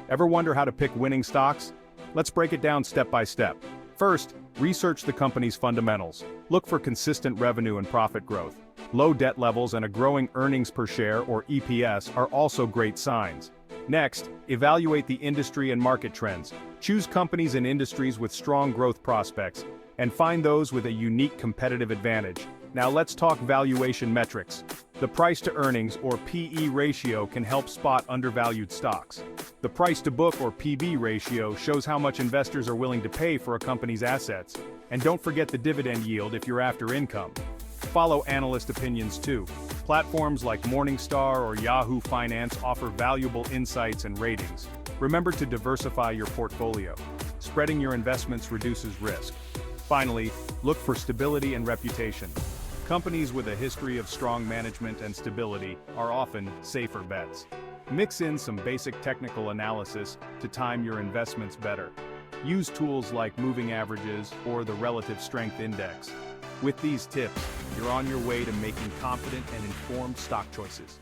Ever wonder how to pick winning stocks? Let's break it down step by step. First, research the company's fundamentals. Look for consistent revenue and profit growth. Low debt levels and a growing earnings per share or EPS are also great signs. Next, evaluate the industry and market trends. Choose companies and industries with strong growth prospects, and find those with a unique competitive advantage. Now let's talk valuation metrics. The price to earnings or PE ratio can help spot undervalued stocks. The price to book or PB ratio shows how much investors are willing to pay for a company's assets. And don't forget the dividend yield if you're after income. Follow analyst opinions too. Platforms like Morningstar or Yahoo Finance offer valuable insights and ratings. Remember to diversify your portfolio. Spreading your investments reduces risk. Finally, look for stability and reputation. Companies with a history of strong management and stability are often safer bets. Mix in some basic technical analysis to time your investments better. Use tools like moving averages or the relative strength index. With these tips, you're on your way to making confident and informed stock choices.